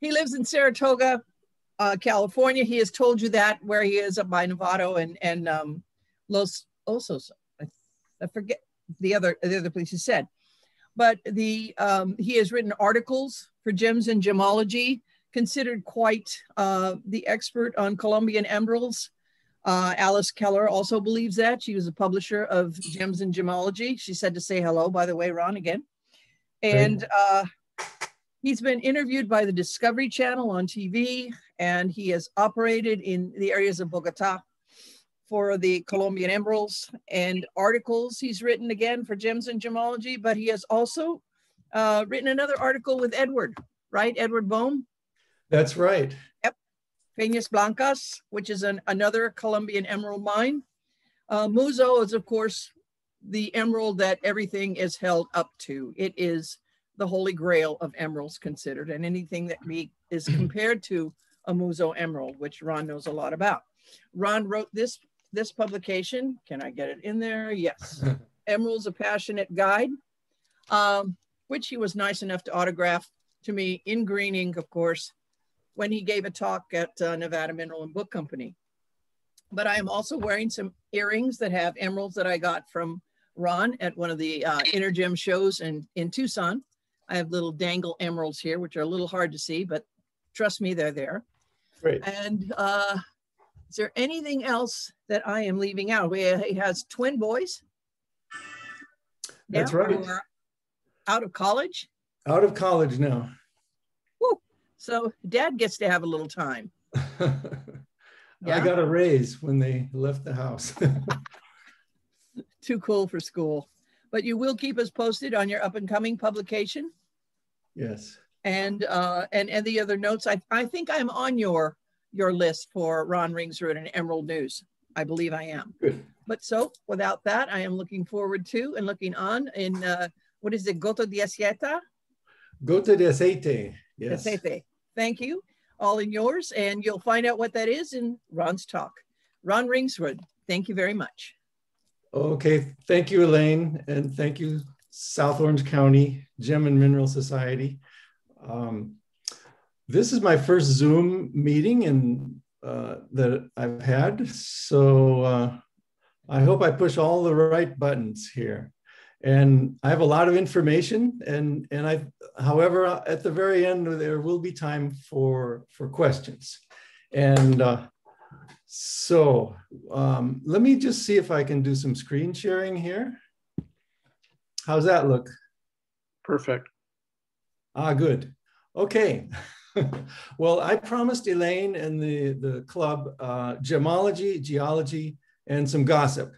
He lives in Saratoga, California. He has told you that, where he is up by Novato and Los Osos. I forget the other place he said. But he has written articles for Gems and Gemology, considered quite the expert on Colombian emeralds. Alice Keller also believes that. She was a publisher of Gems and Gemology. She said to say hello, by the way, Ron, again. And he's been interviewed by the Discovery Channel on TV, and he has operated in the areas of Bogota for the Colombian emeralds, and articles he's written again for Gems and Gemology, but he has also written another article with Edward, right? Edward Bohm? That's right. Yep. Peñas Blancas, which is another Colombian emerald mine. Muzo is, of course, the emerald that everything is held up to. It is the holy grail of emeralds considered, and anything that is compared to a Muzo emerald, which Ron knows a lot about. Ron wrote this publication. Can I get it in there? Yes. Emeralds, a Passionate Guide, which he was nice enough to autograph to me in green ink, of course, when he gave a talk at Nevada Mineral and Book Company. But I am also wearing some earrings that have emeralds that I got from Ron at one of the Intergem shows in Tucson. I have little dangle emeralds here, which are a little hard to see, but trust me, they're there. Great. And is there anything else that I am leaving out? He has twin boys. That's right. Who are out of college. Out of college now. Woo. So dad gets to have a little time. I got a raise when they left the house. Too cool for school. But you will keep us posted on your up and coming publication. Yes. And the other notes. I think I'm on your list for Ron Ringsrud and Emerald News. I believe I am. Good. But so without that, I am looking forward to and looking on in, what is it, gota de aciete? Gota de aciete, yes. Aciete. Thank you. All in yours. And you'll find out what that is in Ron's talk. Ron Ringsrud, thank you very much. Okay, thank you, Elaine. And thank you, South Orange County Gem and Mineral Society. This is my first Zoom meeting that I've had. So I hope I push all the right buttons here. And I have a lot of information, however, at the very end, there will be time for questions. And so let me just see if I can do some screen sharing here. How's that look? Perfect. Good. Okay. Well, I promised Elaine and the club gemology, geology, and some gossip.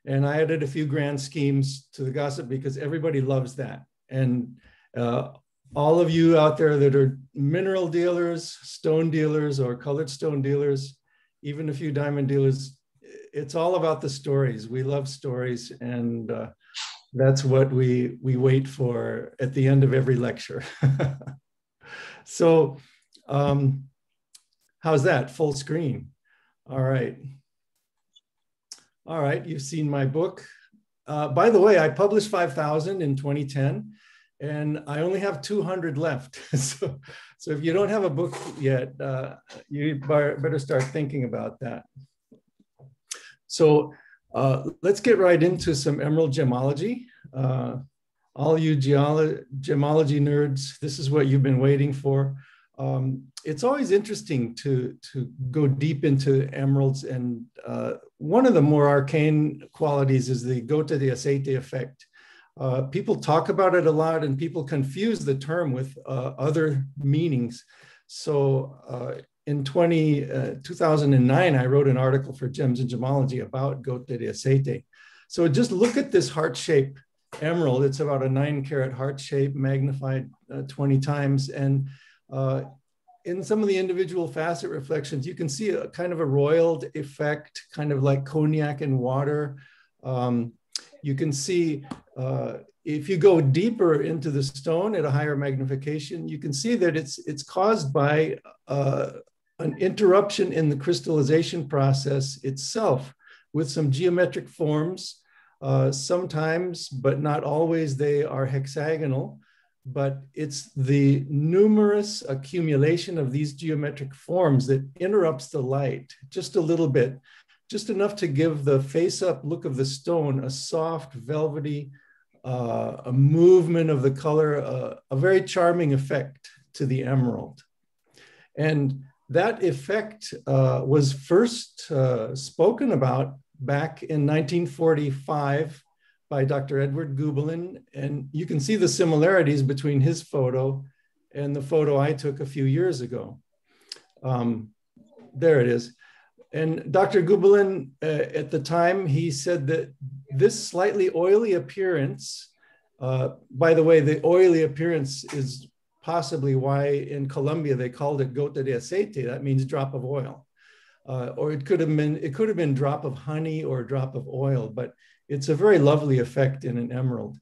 And I added a few grand schemes to the gossip because everybody loves that. And all of you out there that are mineral dealers, stone dealers, or colored stone dealers, even a few diamond dealers, it's all about the stories. We love stories, and that's what we wait for at the end of every lecture. So how's that? Full screen. All right. All right, you've seen my book. By the way, I published 5,000 in 2010, and I only have 200 left. So if you don't have a book yet, you better start thinking about that. So let's get right into some emerald gemology. All you gemology nerds, this is what you've been waiting for. It's always interesting to go deep into emeralds, and one of the more arcane qualities is the gota de aciete effect. People talk about it a lot, and people confuse the term with other meanings. So in 2009, I wrote an article for Gems and Gemology about gota de aciete. So just look at this heart-shaped emerald. It's about a 9-carat heart shape, magnified 20 times. And in some of the individual facet reflections, you can see a kind of a roiled effect, kind of like cognac in water. You can see, if you go deeper into the stone at a higher magnification, you can see that it's caused by an interruption in the crystallization process itself with some geometric forms. Sometimes, but not always, they are hexagonal. but it's the numerous accumulation of these geometric forms that interrupts the light just a little bit, just enough to give the face-up look of the stone a soft, velvety, a movement of the color, a very charming effect to the emerald. And that effect was first spoken about back in 1945 by Dr. Edward Gubelin. And you can see the similarities between his photo and the photo I took a few years ago. There it is. And Dr. Gubelin, at the time, he said that this slightly oily appearance, by the way, the oily appearance is possibly why in Colombia they called it gota de aciete. That means drop of oil. Or it could have been drop of honey or drop of oil, but it's a very lovely effect in an emerald.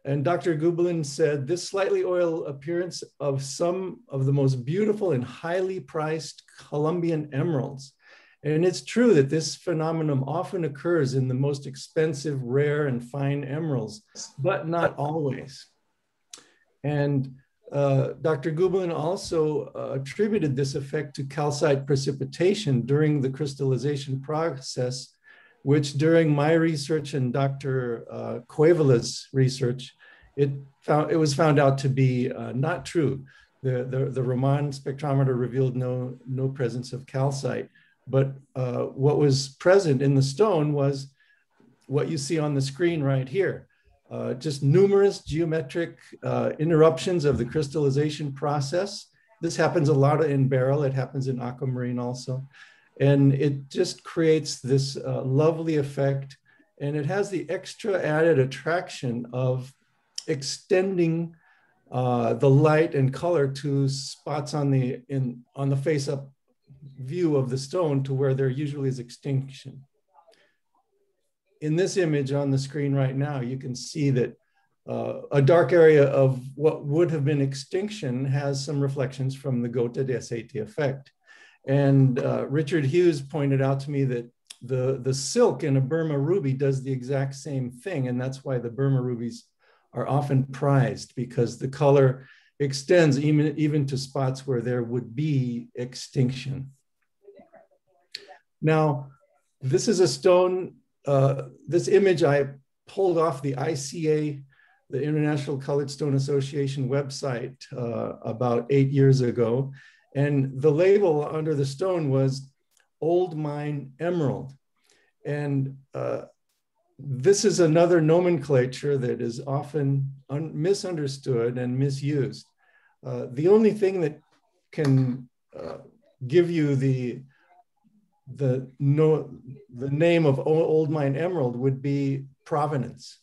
And Dr. Gubelin said this slightly oil appearance of some of the most beautiful and highly priced Colombian emeralds. And it's true that this phenomenon often occurs in the most expensive, rare, and fine emeralds, but not always. And Dr. Gubelin also attributed this effect to calcite precipitation during the crystallization process, which during my research and Dr. Cuevala's research, it was found out to be not true. The Raman spectrometer revealed no presence of calcite. But what was present in the stone was what you see on the screen right here. Just numerous geometric interruptions of the crystallization process. This happens a lot in beryl. It happens in aquamarine also. And it just creates this lovely effect. And it has the extra added attraction of extending the light and color to spots on the face-up view of the stone to where there usually is extinction. In this image on the screen right now, you can see that a dark area of what would have been extinction has some reflections from the gota de aciete effect. And Richard Hughes pointed out to me that the silk in a Burma ruby does the exact same thing. And that's why the Burma rubies are often prized, because the color extends even to spots where there would be extinction. Now, this is a stone, this image I pulled off the ICA, the International Colored Stone Association website about 8 years ago. And the label under the stone was Old Mine Emerald. And this is another nomenclature that is often misunderstood and misused. The only thing that can give you the name of Old Mine Emerald would be provenance.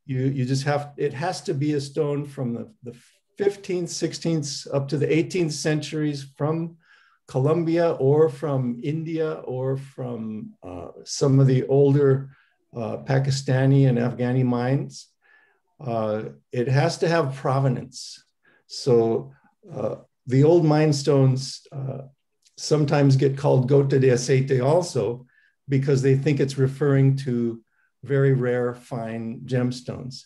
You just have, it has to be a stone from the 15th, 16th, up to the 18th centuries from Colombia or from India or from some of the older Pakistani and Afghani mines. It has to have provenance. So the old mine stones sometimes get called gota de aciete also because they think it's referring to very rare, fine gemstones.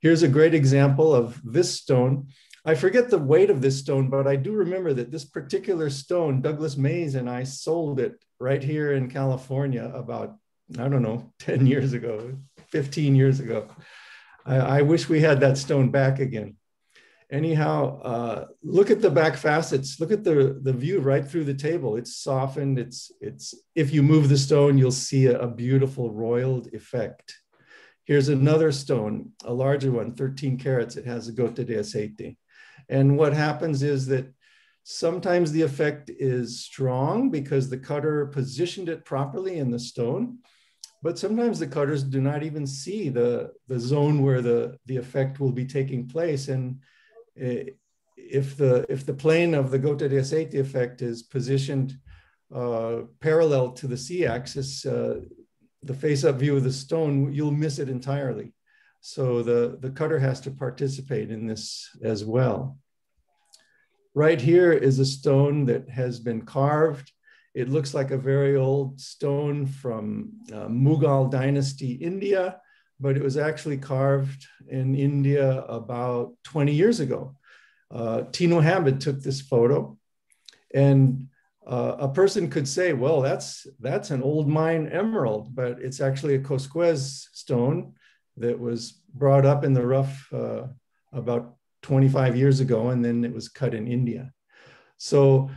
Here's a great example of this stone. I forget the weight of this stone, but I do remember that this particular stone, Douglas Mays and I sold it right here in California about, I don't know, 10 years ago, 15 years ago. I wish we had that stone back again. Anyhow, look at the back facets. Look at the view right through the table. It's softened. It's if you move the stone, you'll see a beautiful roiled effect. Here's another stone, a larger one, 13 carats. It has a gota de aciete. And what happens is that sometimes the effect is strong because the cutter positioned it properly in the stone, but sometimes the cutters do not even see the zone where the effect will be taking place. And if the plane of the gota de aciete effect is positioned parallel to the C-axis, the face-up view of the stone, you'll miss it entirely. So the cutter has to participate in this as well. Right here is a stone that has been carved. It looks like a very old stone from Mughal dynasty, India, but it was actually carved in India about 20 years ago. Tino Hamid took this photo, and a person could say, well, that's an old mine emerald, but it's actually a Cosquez stone that was brought up in the rough about 25 years ago, and then it was cut in India. So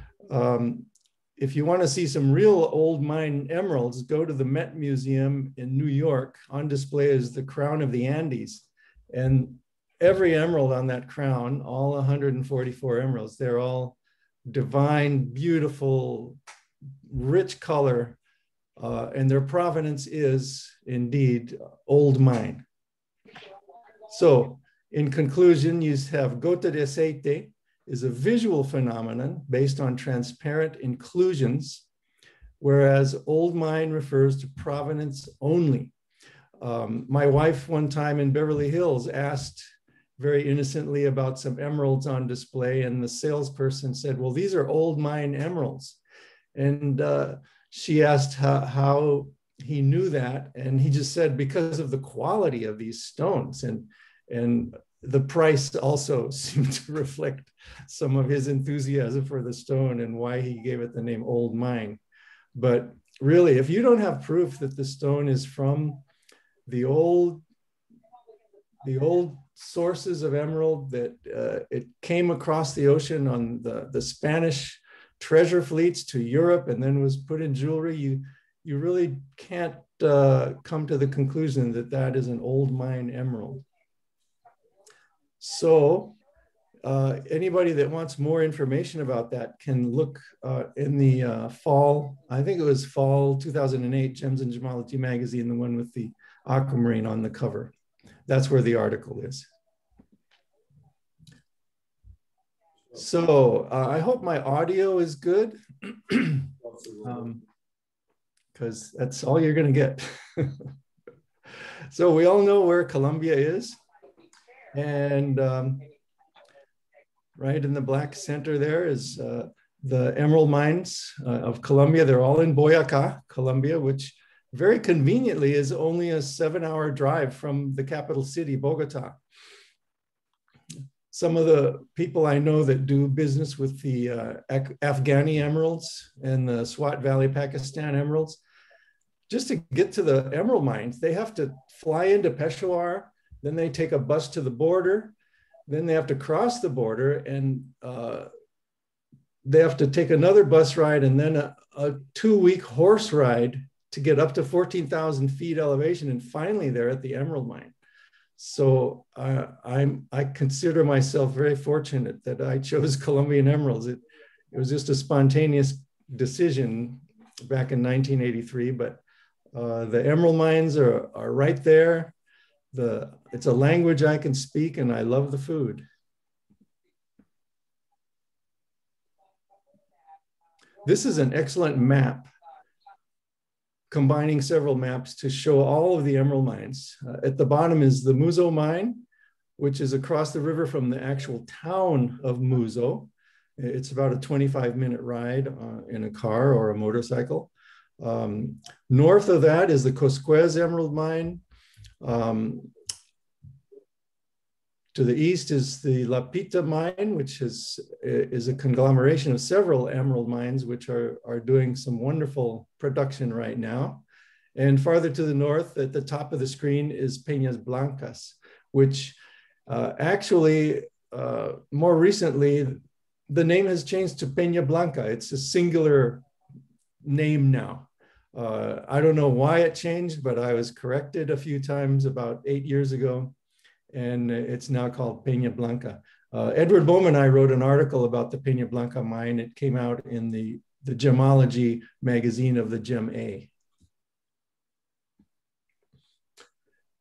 if you want to see some real old mine emeralds, go to the Met Museum in New York. On display is the crown of the Andes. And every emerald on that crown, all 144 emeralds, they're all divine, beautiful, rich color, and their provenance is indeed old mine. So in conclusion, you have gota de aciete is a visual phenomenon based on transparent inclusions, whereas old mine refers to provenance only. My wife one time in Beverly Hills asked very innocently about some emeralds on display, and the salesperson said, well, these are old mine emeralds. And she asked how he knew that, and he just said, because of the quality of these stones. And the price also seemed to reflect some of his enthusiasm for the stone and why he gave it the name old mine. But really, if you don't have proof that the stone is from the old sources of emerald, that it came across the ocean on the Spanish treasure fleets to Europe and then was put in jewelry, you really can't come to the conclusion that that is an old mine emerald. So anybody that wants more information about that can look in the fall, I think it was fall 2008, Gems and Gemology magazine, the one with the aquamarine on the cover. That's where the article is. So I hope my audio is good, because that's all you're going to get. So we all know where Colombia is. And right in the black center there is the emerald mines of Colombia. They're all in Boyacá, Colombia, which very conveniently is only a 7-hour drive from the capital city, Bogota. Some of the people I know that do business with the Afghani emeralds and the Swat Valley, Pakistan emeralds, just to get to the emerald mines, they have to fly into Peshawar, then they take a bus to the border, then they have to cross the border, and they have to take another bus ride and then a 2-week horse ride to get up to 14,000 feet elevation. And finally, they're at the emerald mine. So I consider myself very fortunate that I chose Colombian emeralds. It was just a spontaneous decision back in 1983, but the emerald mines are right there. It's a language I can speak, and I love the food. This is an excellent map, combining several maps to show all of the emerald mines. At the bottom is the Muzo mine, which is across the river from the actual town of Muzo. It's about a 25-minute ride in a car or a motorcycle. North of that is the Cosquez Emerald Mine. To the east is the La Pita mine, which is a conglomeration of several emerald mines, which are doing some wonderful production right now. And farther to the north, at the top of the screen, is Peñas Blancas, which actually, more recently, the name has changed to Peña Blanca. It's a singular name now. I don't know why it changed, but I was corrected a few times about 8 years ago, and it's now called Peña Blanca. Edward Bowman and I wrote an article about the Peña Blanca mine. It came out in the Gemology magazine of the Gem A.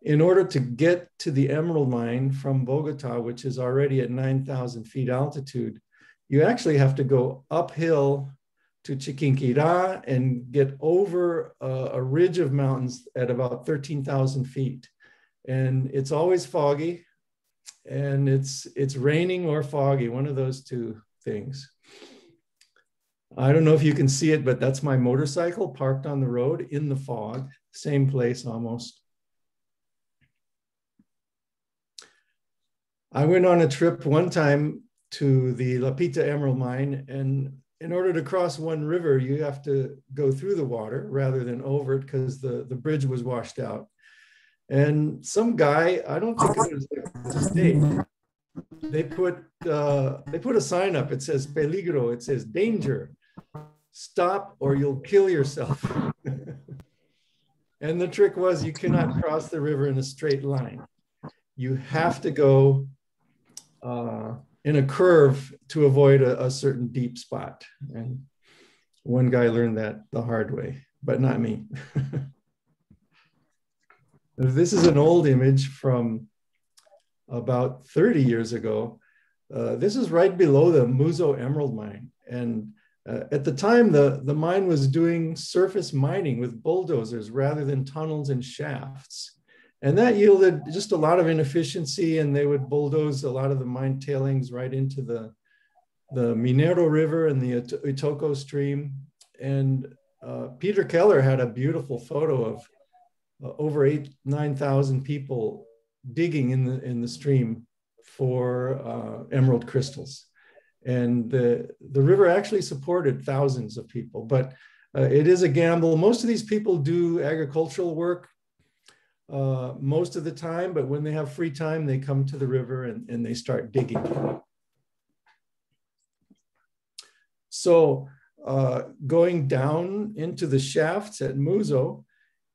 In order to get to the emerald mine from Bogota, which is already at 9,000 feet altitude, you actually have to go uphill to Chiquinquirá and get over a ridge of mountains at about 13,000 feet. And it's always foggy, and it's raining or foggy, one of those two things. I don't know if you can see it, but that's my motorcycle parked on the road in the fog, same place almost. I went on a trip one time to the La Pita Emerald mine. And in order to cross one river, you have to go through the water rather than over it because the bridge was washed out. And some guy, I don't think it was the state, they put a sign up. It says peligro. It says danger. Stop or you'll kill yourself. And the trick was you cannot cross the river in a straight line. You have to go in a curve to avoid a certain deep spot. And one guy learned that the hard way, but not me. This is an old image from about 30 years ago. This is right below the Muzo Emerald mine. And at the time, the mine was doing surface mining with bulldozers rather than tunnels and shafts. And that yielded just a lot of inefficiency, and they would bulldoze a lot of the mine tailings right into the Minero River and the Itoko stream. And Peter Keller had a beautiful photo of over 9,000 people digging in the stream for emerald crystals. And the river actually supported thousands of people, but it is a gamble. Most of these people do agricultural work most of the time, but when they have free time, they come to the river and they start digging. So going down into the shafts at Muzo,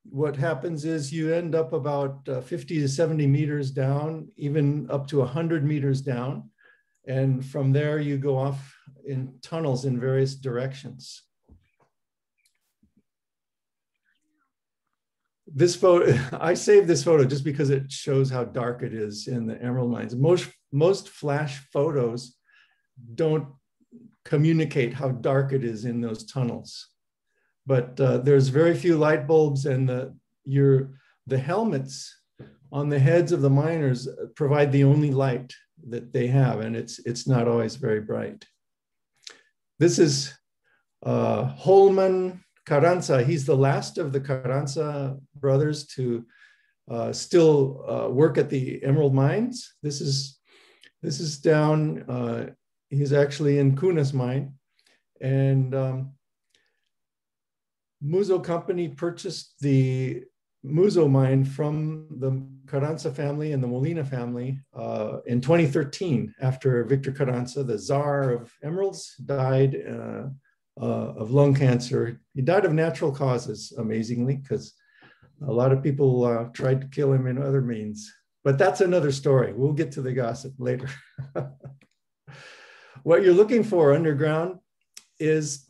what happens is you end up about 50 to 70 meters down, even up to 100 meters down. And from there, you go off in tunnels in various directions. This photo, I saved this photo just because it shows how dark it is in the emerald mines. Most flash photos don't communicate how dark it is in those tunnels. But there's very few light bulbs, and the helmets on the heads of the miners provide the only light that they have, and it's not always very bright. This is Holman Carranza. He's the last of the Carranza brothers to still work at the emerald mines. This is down. He's actually in Cunas mine, and Muzo company purchased the Muzo mine from the Carranza family and the Molina family in 2013, after Victor Carranza, the czar of emeralds, died of lung cancer. He died of natural causes, amazingly, because a lot of people tried to kill him in other means. But that's another story. We'll get to the gossip later. What you're looking for underground is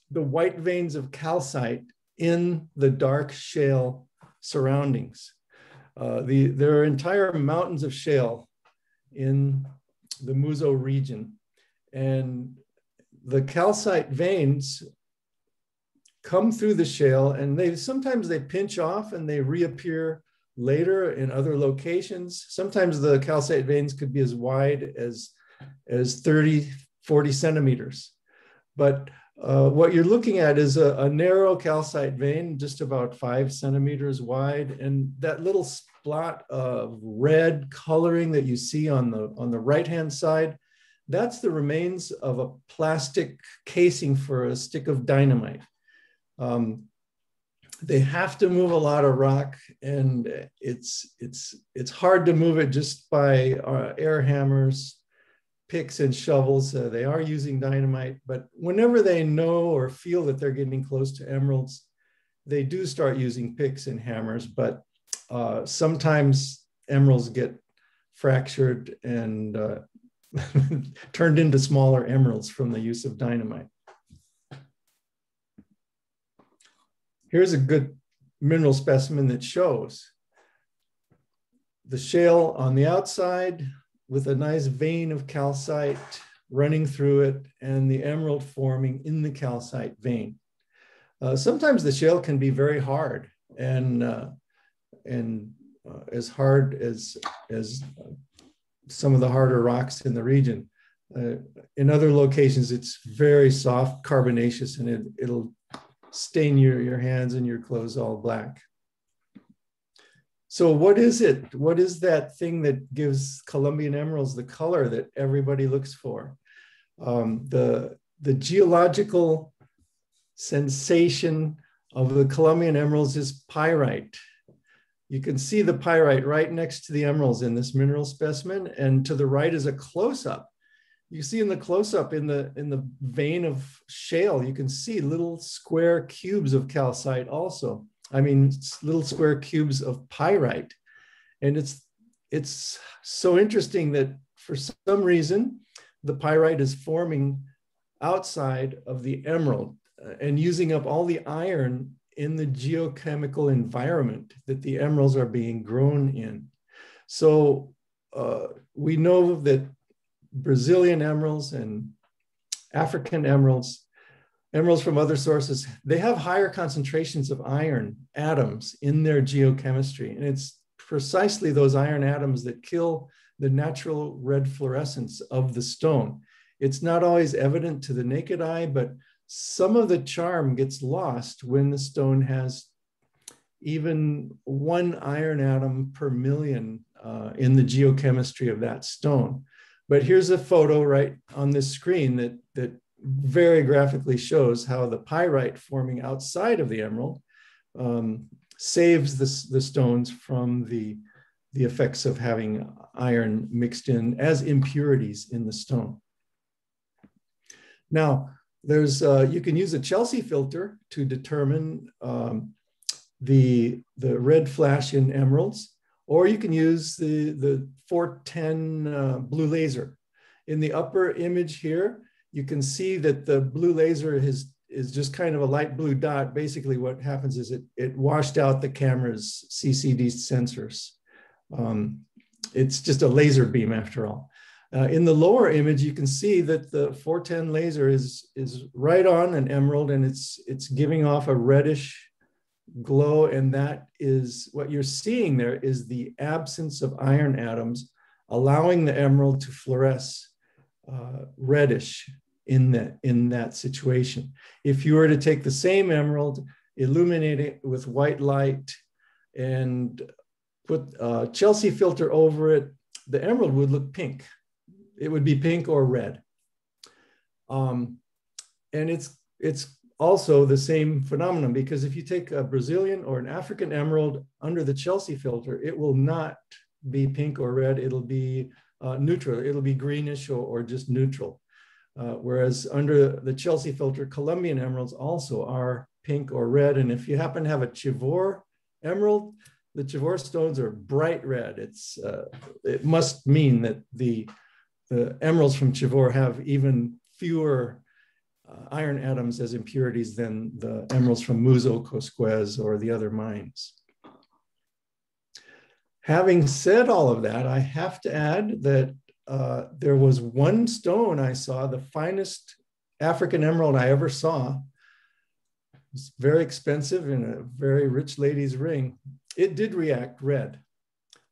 the white veins of calcite in the dark shale surroundings. There are entire mountains of shale in the Muzo region, and the calcite veins come through the shale, and sometimes they pinch off and they reappear later in other locations. Sometimes the calcite veins could be as wide as 30, 40 centimeters. But what you're looking at is a narrow calcite vein, just about 5 centimeters wide. And that little spot of red coloring that you see on the right-hand side, that's the remains of a plastic casing for a stick of dynamite. They have to move a lot of rock, and it's hard to move it just by air hammers, picks and shovels. They are using dynamite, but whenever they know or feel that they're getting close to emeralds, they do start using picks and hammers. But sometimes emeralds get fractured and turned into smaller emeralds from the use of dynamite. Here's a good mineral specimen that shows the shale on the outside with a nice vein of calcite running through it, and the emerald forming in the calcite vein. Sometimes the shale can be very hard, and as hard as some of the harder rocks in the region. In other locations, it's very soft, carbonaceous, and it'll stain your hands and your clothes all black. So what is it? What is that thing that gives Colombian emeralds the color that everybody looks for? The geological sensation of the Colombian emeralds is pyrite. You can see the pyrite right next to the emeralds in this mineral specimen, and to the right is a close-up. You see in the close-up in the vein of shale, you can see little square cubes of calcite also. I mean, little square cubes of pyrite. And it's so interesting that for some reason, the pyrite is forming outside of the emerald and using up all the iron in the geochemical environment that the emeralds are being grown in. So we know that Brazilian emeralds and African emeralds, emeralds from other sources, they have higher concentrations of iron atoms in their geochemistry. And it's precisely those iron atoms that kill the natural red fluorescence of the stone. It's not always evident to the naked eye, but some of the charm gets lost when the stone has even 1 iron atom per million in the geochemistry of that stone. But here's a photo right on this screen that very graphically shows how the pyrite forming outside of the emerald saves the stones from the effects of having iron mixed in as impurities in the stone. Now, there's you can use a Chelsea filter to determine the red flash in emeralds, or you can use the 410 blue laser. In the upper image here, you can see that the blue laser is just kind of a light blue dot. Basically, what happens is it washed out the camera's CCD sensors. It's just a laser beam after all. In the lower image, you can see that the 410 laser is right on an emerald, and it's giving off a reddish glow, and that is what you're seeing there is the absence of iron atoms, allowing the emerald to fluoresce reddish in that situation. If you were to take the same emerald, illuminate it with white light, and put a Chelsea filter over it, the emerald would look pink. It would be pink or red. And it's also the same phenomenon, because if you take a Brazilian or an African emerald under the Chelsea filter, it will not be pink or red. It'll be neutral. It'll be greenish or just neutral. Whereas under the Chelsea filter, Colombian emeralds also are pink or red. And if you happen to have a Chivor emerald, the Chivor stones are bright red. It must mean that the emeralds from Chivor have even fewer iron atoms as impurities than the emeralds from Muzo, Cosquez, or the other mines. Having said all of that, I have to add that there was one stone I saw, the finest African emerald I ever saw. It's very expensive in a very rich lady's ring. It did react red,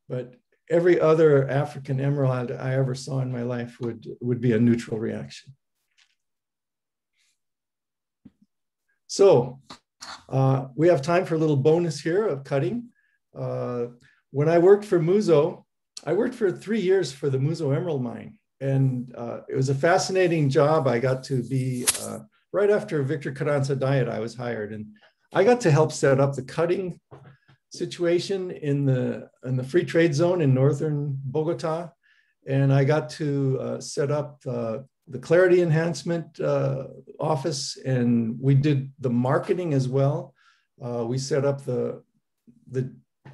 but every other African emerald I ever saw in my life would be a neutral reaction. So we have time for a little bonus here of cutting. When I worked for Muzo, I worked for 3 years for the Muzo Emerald Mine. And it was a fascinating job. I got to be, right after Victor Carranza died, I was hired. And I got to help set up the cutting situation in the free trade zone in northern Bogota. And I got to set up the clarity enhancement office, and we did the marketing as well. We set up the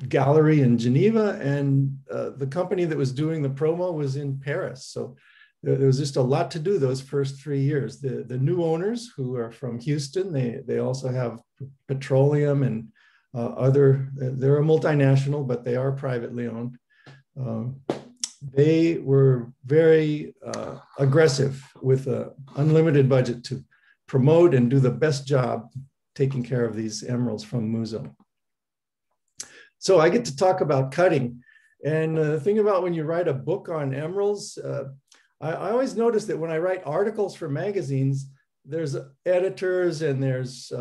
gallery in Geneva, and the company that was doing the promo was in Paris. So there was just a lot to do those first 3 years. The new owners, who are from Houston, they also have petroleum and they're a multinational, but they are privately owned. They were very aggressive with an unlimited budget to promote and do the best job taking care of these emeralds from Muzo. So I get to talk about cutting. And the thing about when you write a book on emeralds, I always notice that when I write articles for magazines, there's editors and there's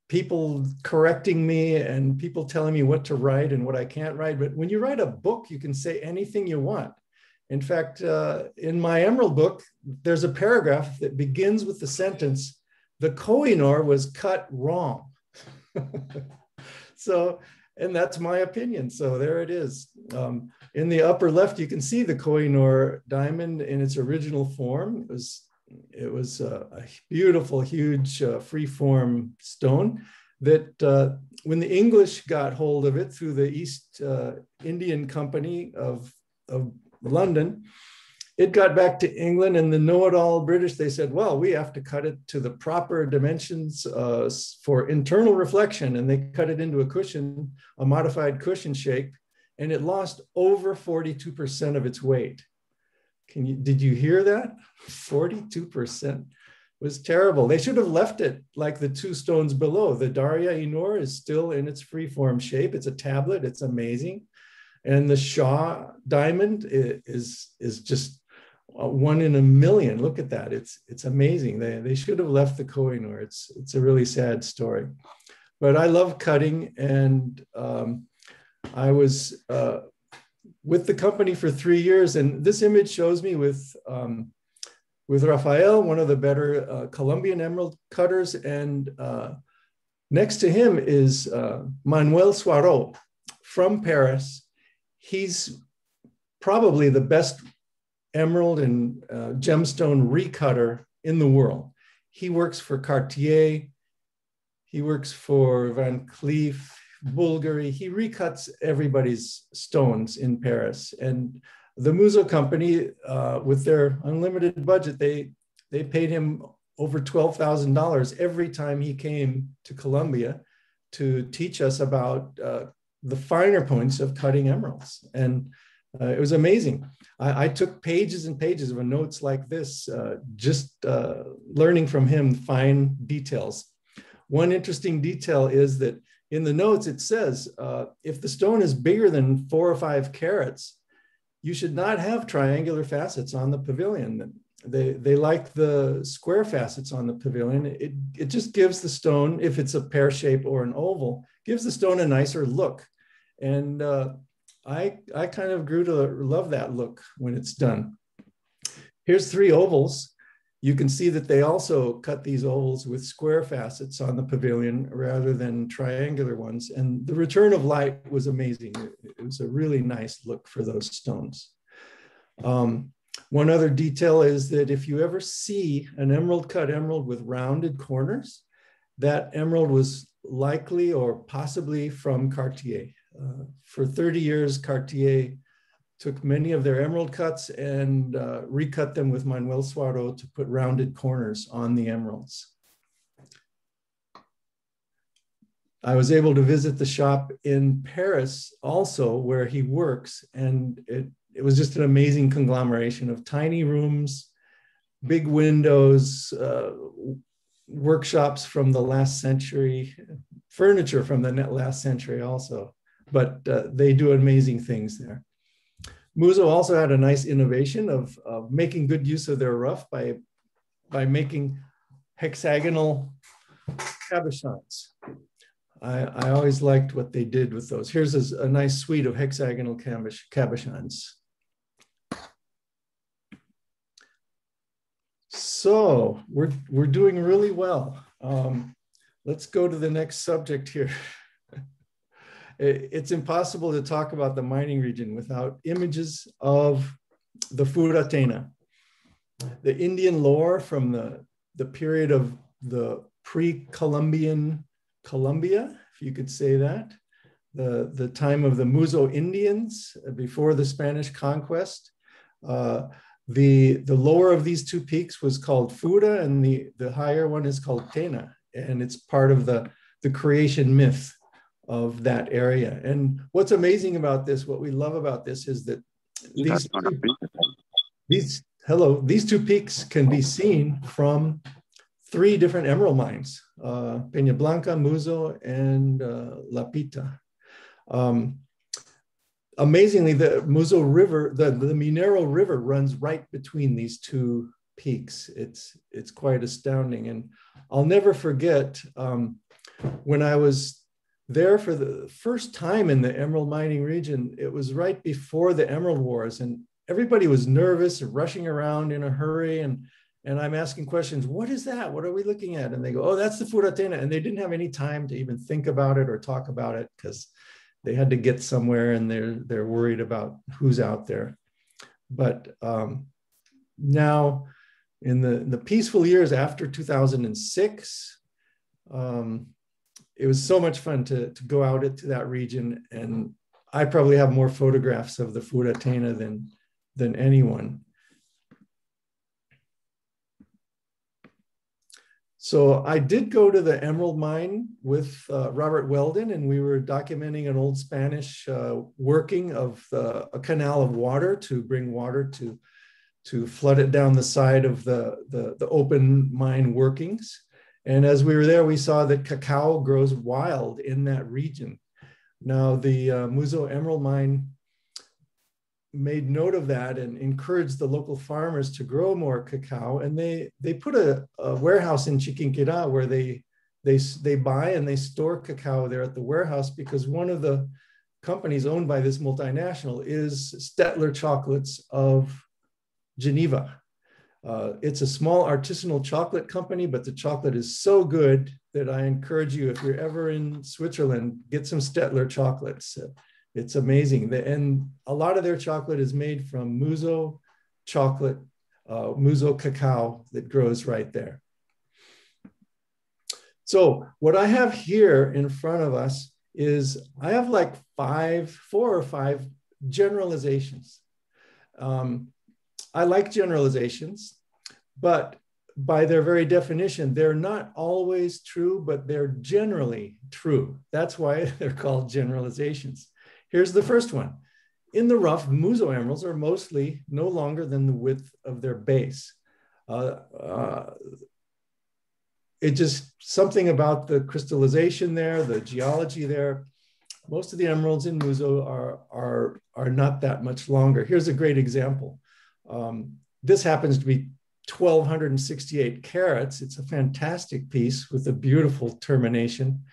people correcting me and people telling me what to write and what I can't write. But when you write a book, you can say anything you want. In fact, in my Emerald book, there's a paragraph that begins with the sentence, "The Kohinoor was cut wrong." So, and that's my opinion. So there it is. In the upper left, you can see the Kohinoor diamond in its original form. It was a beautiful, huge free-form stone that when the English got hold of it through the East Indian Company of London, it got back to England, and the know-it-all British, they said, well, we have to cut it to the proper dimensions for internal reflection. And they cut it into a cushion, a modified cushion shape, and it lost over 42% of its weight. Did you hear that? 42% was terrible. They should have left it like the two stones below. The Darya Inor is still in its free-form shape. It's a tablet. It's amazing. And the Shah diamond is just one in a million. Look at that. It's amazing. They should have left the Kohinoor. It's a really sad story. But I love cutting, and I was with the company for 3 years, and this image shows me with Rafael, one of the better Colombian emerald cutters, and next to him is Manuel Suaró from Paris. He's probably the best emerald and gemstone recutter in the world. He works for Cartier, he works for Van Cleef, Bulgari. He recuts everybody's stones in Paris. And the Muso company, with their unlimited budget, they paid him over $12,000 every time he came to Colombia to teach us about the finer points of cutting emeralds. And it was amazing. I took pages and pages of notes like this, just learning from him fine details. One interesting detail is that in the notes, it says, if the stone is bigger than 4 or 5 carats, you should not have triangular facets on the pavilion. They like the square facets on the pavilion. It just gives the stone, if it's a pear shape or an oval, gives the stone a nicer look. And I kind of grew to love that look when it's done. Here's 3 ovals. You can see that they also cut these ovals with square facets on the pavilion rather than triangular ones. And the return of light was amazing. It was a really nice look for those stones. One other detail is that if you ever see an emerald cut emerald with rounded corners, that emerald was likely or possibly from Cartier. For 30 years, Cartier took many of their emerald cuts and recut them with Manuel Suaró to put rounded corners on the emeralds. I was able to visit the shop in Paris also, where he works, and it was just an amazing conglomeration of tiny rooms, big windows, workshops from the last century, furniture from the last century also, but they do amazing things there. Muso also had a nice innovation of making good use of their rough by making hexagonal cabochons. I always liked what they did with those. Here's a nice suite of hexagonal cabochons. So we're doing really well. Let's go to the next subject here. It's impossible to talk about the mining region without images of the Furatena. The Indian lore from the period of the pre-Colombian Colombia, if you could say that, the time of the Muso Indians before the Spanish conquest. The lower of these 2 peaks was called Fura, and the higher one is called Tena, and it's part of the creation myth of that area. And what's amazing about this, what we love about this, is that these 2 peaks can be seen from 3 different emerald mines, Peña Blanca, Muso, and La Pita. Amazingly, the Muso River, the Minero River runs right between these 2 peaks. It's quite astounding. And I'll never forget, When I was there for the first time in the emerald mining region, it was right before the Emerald Wars, and everybody was nervous and rushing around in a hurry. And I'm asking questions, what is that? What are we looking at? And they go, oh, that's the Furatena. And they didn't have any time to even think about it or talk about it because they had to get somewhere and they're worried about who's out there. But now in the peaceful years after 2006, it was so much fun to go out into that region. And I probably have more photographs of the Furatena than anyone. So I did go to the emerald mine with Robert Weldon, and we were documenting an old Spanish working of a canal of water to bring water to flood it down the side of the open mine workings. And as we were there, we saw that cacao grows wild in that region. Now the Muzo Emerald Mine made note of that and encouraged the local farmers to grow more cacao. And they put a warehouse in Chiquinquirá where they buy and they store cacao there at the warehouse, because one of the companies owned by this multinational is Stettler Chocolates of Geneva. It's a small artisanal chocolate company, but the chocolate is so good that I encourage you, if you're ever in Switzerland, get some Stettler chocolates. It's amazing. And a lot of their chocolate is made from Muzo chocolate, Muzo cacao that grows right there. So what I have here in front of us is I have like 4 or 5 generalizations. I like generalizations, but by their very definition, they're not always true, but they're generally true. That's why they're called generalizations. Here's the first one. In the rough, Muzo emeralds are mostly no longer than the width of their base. It just, something about the crystallization there, the geology there. Most of the emeralds in Muzo are not that much longer. Here's a great example. This happens to be 1,268 carats. It's a fantastic piece with a beautiful termination.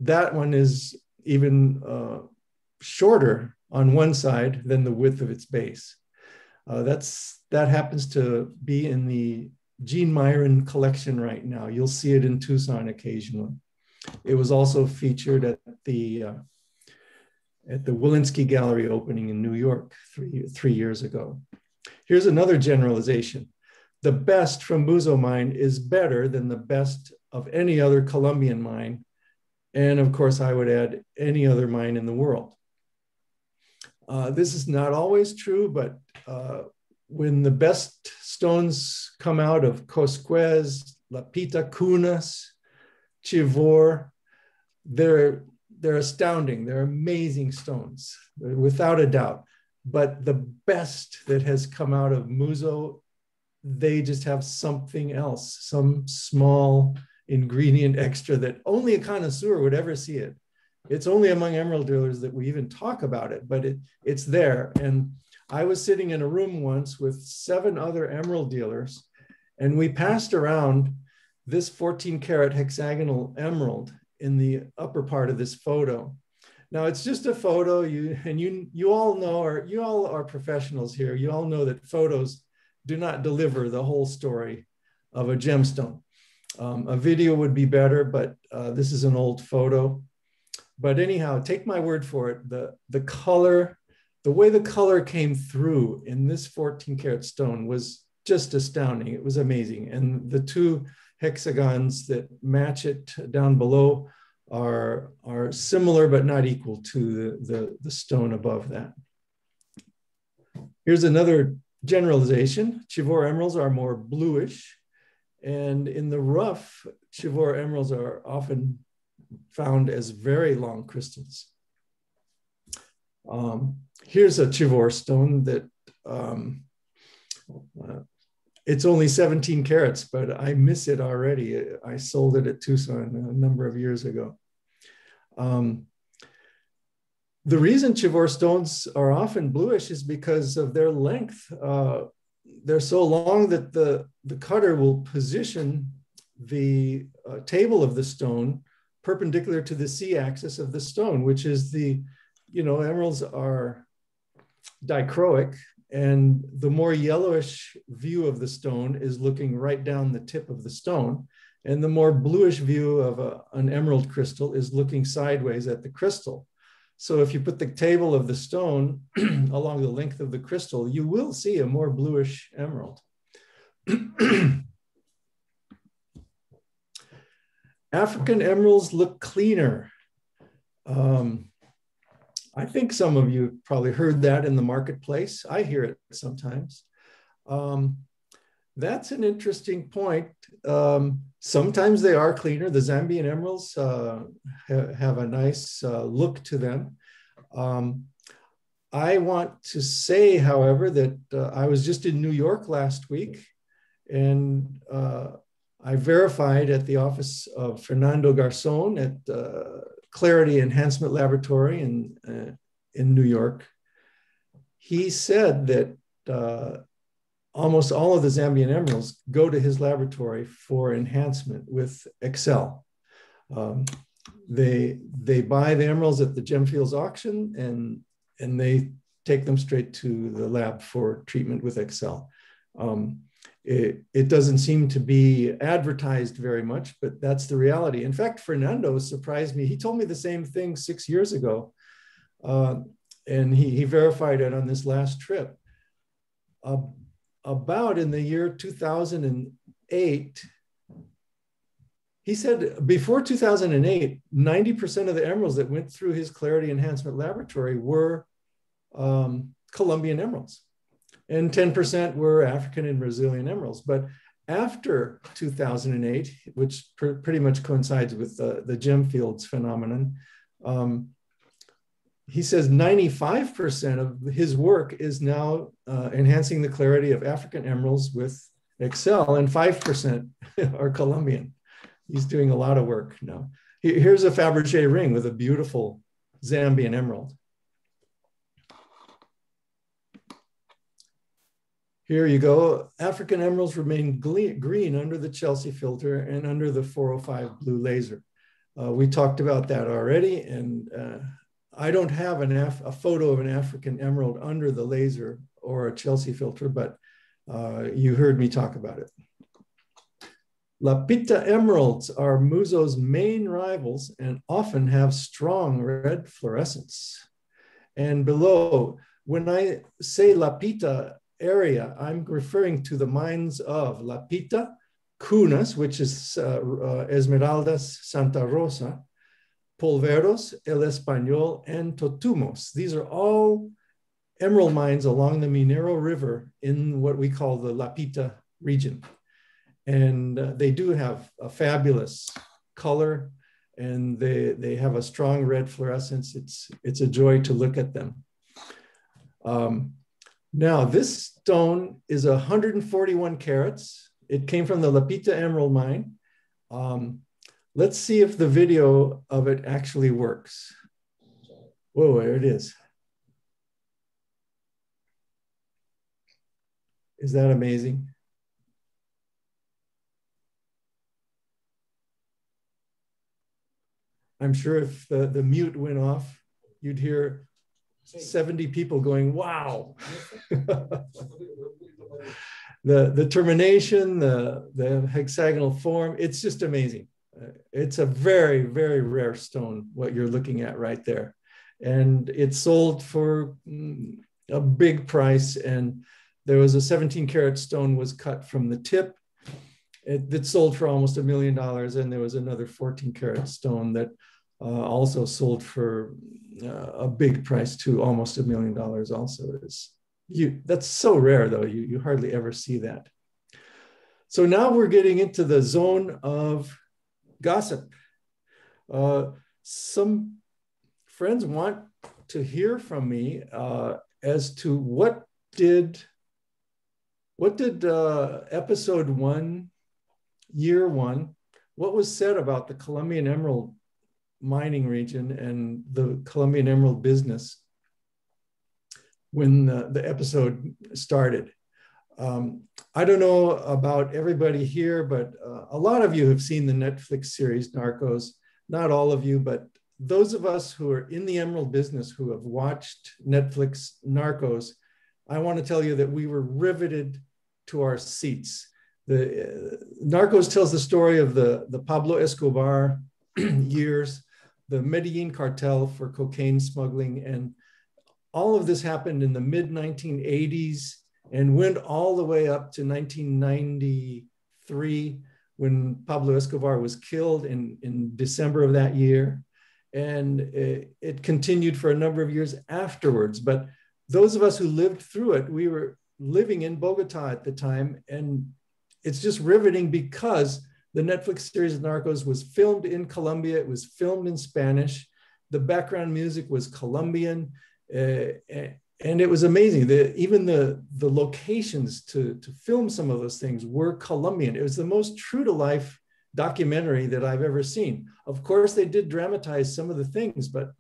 That one is even shorter on one side than the width of its base. That happens to be in the Gene Myron collection right now. You'll see it in Tucson occasionally. It was also featured at the Walensky Gallery opening in New York three years ago. Here's another generalization. The best from Muzo mine is better than the best of any other Colombian mine. And of course, I would add any other mine in the world. This is not always true, but when the best stones come out of Cosquez, Lapita Cunas, Chivor, they're astounding. They're amazing stones, without a doubt. But the best that has come out of Muzo, they just have something else, some small ingredient extra that only a connoisseur would ever see it. It's only among emerald dealers that we even talk about it, but it's there. And I was sitting in a room once with 7 other emerald dealers, and we passed around this 14-karat hexagonal emerald in the upper part of this photo. Now it's just a photo, you all know, or you all are professionals here. You all know that photos do not deliver the whole story of a gemstone. A video would be better, but this is an old photo. But anyhow, take my word for it. The color, the way the color came through in this 14-karat stone was just astounding. It was amazing. And the 2 hexagons that match it down below are similar, but not equal to the stone above that. Here's another generalization. Chivor emeralds are more bluish. And in the rough, Chivor emeralds are often found as very long crystals. Here's a Chivor stone that it's only 17 carats, but I miss it already. I sold it at Tucson a number of years ago. The reason Chivor stones are often bluish is because of their length. They're so long that the cutter will position the table of the stone perpendicular to the C-axis of the stone, which is the, emeralds are dichroic, and the more yellowish view of the stone is looking right down the tip of the stone, and the more bluish view of an emerald crystal is looking sideways at the crystal. So if you put the table of the stone along the length of the crystal, you will see a more bluish emerald. African emeralds look cleaner. I think some of you probably heard that in the marketplace. I hear it sometimes. That's an interesting point. Sometimes they are cleaner. The Zambian emeralds have a nice look to them. I want to say, however, that I was just in New York last week, and I verified at the office of Fernando Garzon at Clarity Enhancement Laboratory in New York. He said that almost all of the Zambian emeralds go to his laboratory for enhancement with Excel. They buy the emeralds at the Gemfields auction, and they take them straight to the lab for treatment with Excel. It doesn't seem to be advertised very much, but that's the reality. In fact, Fernando surprised me. He told me the same thing 6 years ago, and he verified it on this last trip. About in the year 2008, he said before 2008, 90% of the emeralds that went through his Clarity Enhancement Laboratory were Colombian emeralds, and 10% were African and Brazilian emeralds. But after 2008, which pretty much coincides with the Gemfields phenomenon, he says 95% of his work is now enhancing the clarity of African emeralds with Excel, and 5% are Colombian. He's doing a lot of work now. Here's a Fabergé ring with a beautiful Zambian emerald. Here you go. African emeralds remain green under the Chelsea filter and under the 405 blue laser. We talked about that already, and I don't have a photo of an African emerald under the laser or a Chelsea filter, but you heard me talk about it. Lapita emeralds are Muzo's main rivals and often have strong red fluorescence. And below, when I say Lapita area, I'm referring to the mines of Lapita, Cunas, which is Esmeraldas, Santa Rosa, Polveros, El Español, and Totumos. These are all emerald mines along the Minero River in what we call the Lapita region. And they do have a fabulous color, and they have a strong red fluorescence. It's a joy to look at them. Now, this stone is 141 carats. It came from the Lapita Emerald Mine. Let's see if the video of it actually works. Whoa, there it is. Is that amazing? I'm sure if the mute went off, you'd hear 70 people going, wow. The termination, the hexagonal form, it's just amazing. It's a very, very rare stone, what you're looking at right there. And it's sold for a big price. And there was a 17 karat stone was cut from the tip. It sold for almost $1 million. And there was another 14 karat stone that also sold for a big price too, almost $1 million also. That's so rare though, you hardly ever see that. So now we're getting into the zone of gossip. Some friends want to hear from me as to what did episode 1, year 1, what was said about the Colombian Emerald mining region and the Colombian Emerald business when the episode started. I don't know about everybody here, but a lot of you have seen the Netflix series Narcos. Not all of you, but those of us who are in the emerald business who have watched Netflix Narcos, I want to tell you that we were riveted to our seats. The Narcos tells the story of the Pablo Escobar years, the Medellin cartel for cocaine smuggling, and all of this happened in the mid-1980s and went all the way up to 1993 when Pablo Escobar was killed in December of that year. And it continued for a number of years afterwards. But those of us who lived through it, we were living in Bogota at the time. And it's just riveting because the Netflix series Narcos was filmed in Colombia. It was filmed in Spanish. The background music was Colombian. And it was amazing. Even the locations to film some of those things were Colombian. It was the most true to life documentary that I've ever seen. Of course, they did dramatize some of the things, but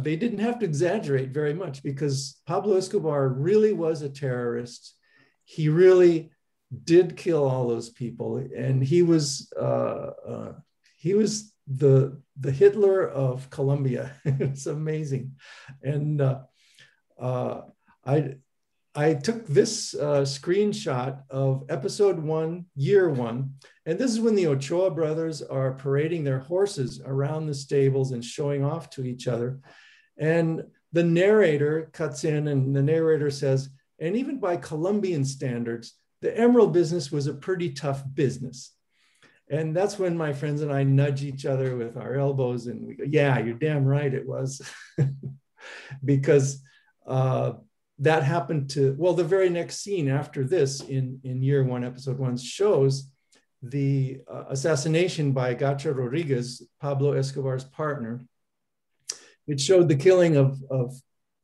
they didn't have to exaggerate very much because Pablo Escobar really was a terrorist. He really did kill all those people, and he was the Hitler of Colombia. It's amazing, and I took this screenshot of episode 1, year 1, and this is when the Ochoa brothers are parading their horses around the stables and showing off to each other. And the narrator cuts in and the narrator says, and even by Colombian standards, the emerald business was a pretty tough business. And that's when my friends and I nudge each other with our elbows and we go, yeah, you're damn right it was. Because that happened to, well, the very next scene after this in year 1, episode 1 shows the assassination by Gacha Rodriguez, Pablo Escobar's partner. It showed the killing of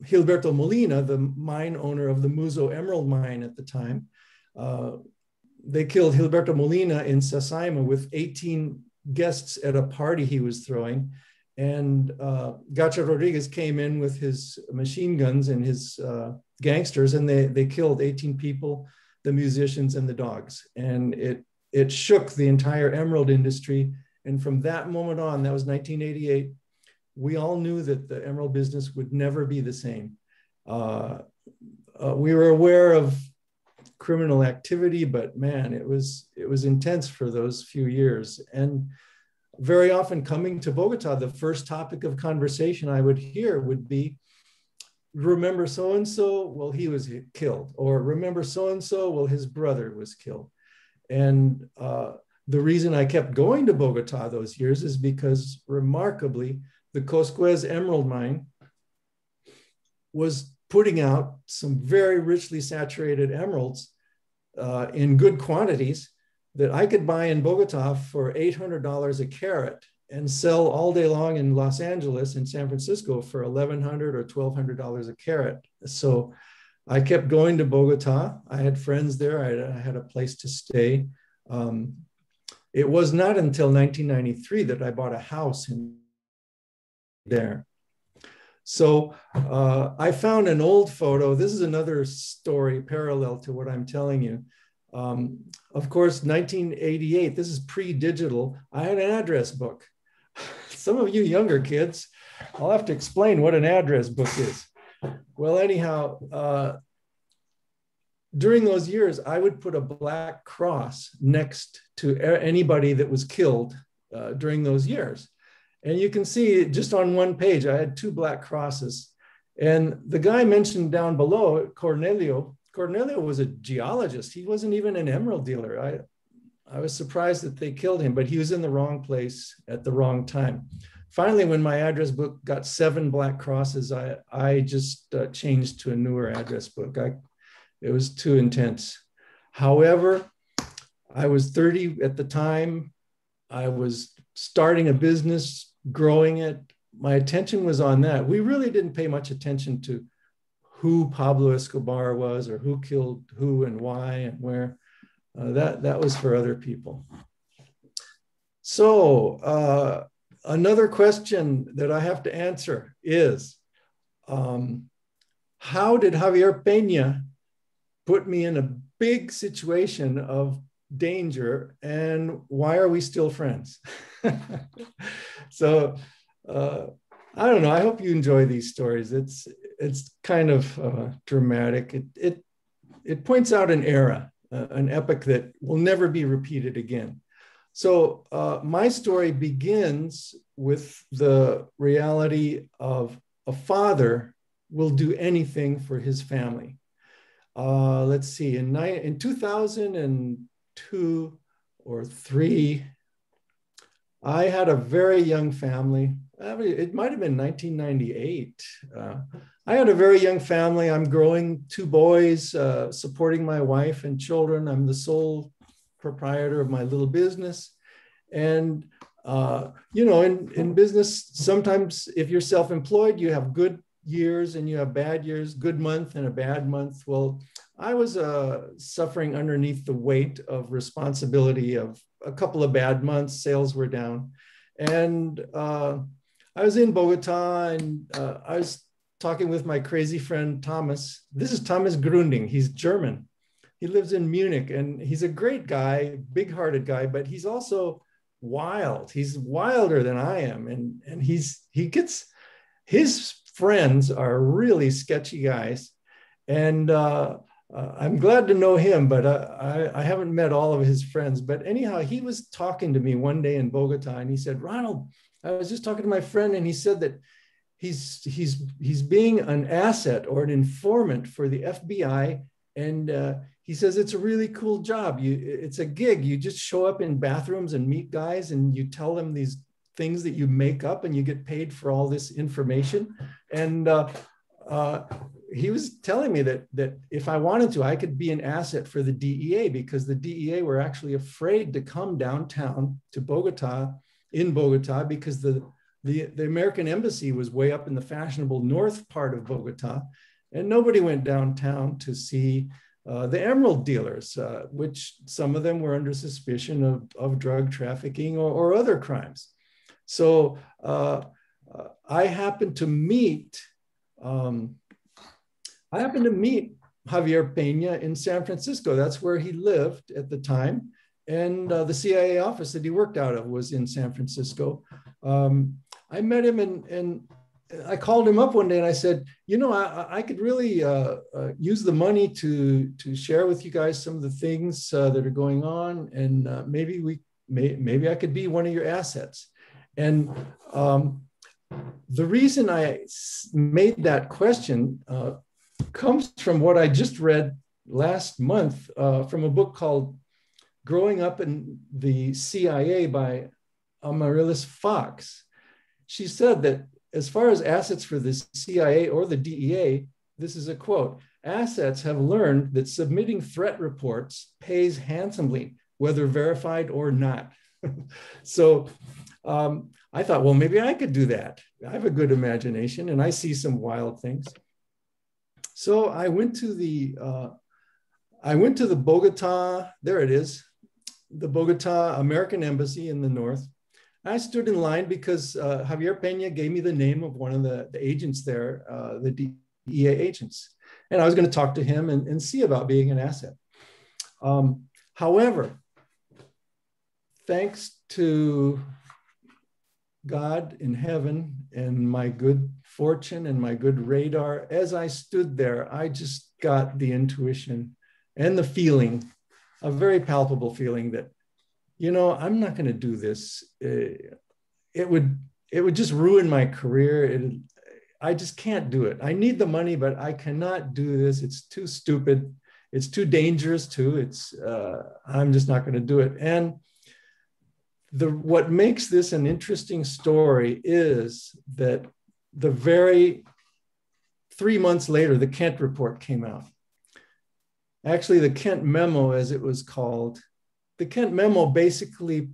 Gilberto Molina, the mine owner of the Muzo Emerald mine at the time. They killed Gilberto Molina in Sasaima with 18 guests at a party he was throwing. And Gacha Rodriguez came in with his machine guns and his gangsters, and they killed 18 people, the musicians and the dogs. And it shook the entire emerald industry. And from that moment on, that was 1988, we all knew that the emerald business would never be the same. We were aware of criminal activity, but man, it was intense for those few years. And very often coming to Bogota, the first topic of conversation I would hear would be, remember so-and-so? Well, he was killed. Or remember so-and-so? Well, his brother was killed. And the reason I kept going to Bogota those years is because remarkably, the Cosquez Emerald Mine was putting out some very richly saturated emeralds in good quantities that I could buy in Bogota for $800 a carat and sell all day long in Los Angeles and San Francisco for $1,100 or $1,200 a carat. So I kept going to Bogota. I had friends there. I had a place to stay. It was not until 1993 that I bought a house in there. So I found an old photo. This is another story parallel to what I'm telling you. Of course, 1988, this is pre-digital. I had an address book. Some of you younger kids, I'll have to explain what an address book is. Well, anyhow, during those years, I would put a black cross next to anybody that was killed during those years. And you can see just on one page, I had 2 black crosses. And the guy mentioned down below, Cornelio was a geologist. He wasn't even an emerald dealer. I was surprised that they killed him, but he was in the wrong place at the wrong time. Finally, when my address book got 7 black crosses, I just changed to a newer address book. It was too intense. However, I was 30 at the time. I was starting a business, growing it. My attention was on that. We really didn't pay much attention to who Pablo Escobar was or who killed who and why and where. That was for other people. So another question that I have to answer is, how did Javier Peña put me in a big situation of danger, and why are we still friends? So I don't know. I hope you enjoy these stories. It's kind of dramatic. It points out an era, an epoch that will never be repeated again. So my story begins with the reality of a father will do anything for his family. Let's see, in 2002 or 3, I had a very young family. It might have been 1998. I had a very young family. I'm growing 2 boys, supporting my wife and children. I'm the sole proprietor of my little business. And, you know, in business, sometimes if you're self-employed, you have good years and you have bad years, good month and a bad month. Well, I was suffering underneath the weight of responsibility of a couple of bad months. Sales were down. And I was in Bogota, and I was talking with my crazy friend, Thomas. This is Thomas Grunding. He's German. He lives in Munich, and he's a great guy, big-hearted guy, but he's also wild. He's wilder than I am. And he gets, his friends are really sketchy guys. And I'm glad to know him, but I haven't met all of his friends. But anyhow, he was talking to me one day in Bogota, and he said, Ronald, I was just talking to my friend, and he said that he's being an asset or an informant for the FBI. And he says, it's a really cool job. It's a gig. You just show up in bathrooms and meet guys, and you tell them these things that you make up, and you get paid for all this information. And he was telling me that if I wanted to, I could be an asset for the DEA, because the DEA were actually afraid to come downtown to Bogota, because the American embassy was way up in the fashionable north part of Bogota, and nobody went downtown to see the emerald dealers, which some of them were under suspicion of drug trafficking or other crimes. So I happened to meet Javier Peña in San Francisco. That's where he lived at the time. And the CIA office that he worked out of was in San Francisco. I met him, and I called him up one day, and I said, you know, I could really use the money to share with you guys some of the things that are going on, and maybe I could be one of your assets. And the reason I made that question comes from what I just read last month from a book called Growing Up in the CIA by Amaryllis Fox. She said that as far as assets for the CIA or the DEA, this is a quote, assets have learned that submitting threat reports pays handsomely, whether verified or not. So I thought, well, maybe I could do that. I have a good imagination, and I see some wild things. So I went to the Bogota, there it is, the Bogota American Embassy in the north. I stood in line because Javier Peña gave me the name of one of the agents there, the DEA agents. And I was going to talk to him and see about being an asset. However, thanks to God in heaven and my good fortune and my good radar, as I stood there, I just got the intuition and the feeling, a very palpable feeling that, you know, I'm not going to do this. It would just ruin my career. I just can't do it. I need the money, but I cannot do this. It's too stupid. It's too dangerous too. I'm just not going to do it. And what makes this an interesting story is that the very 3 months later, the Kent report came out. Actually, the Kent memo, as it was called, the Kent memo basically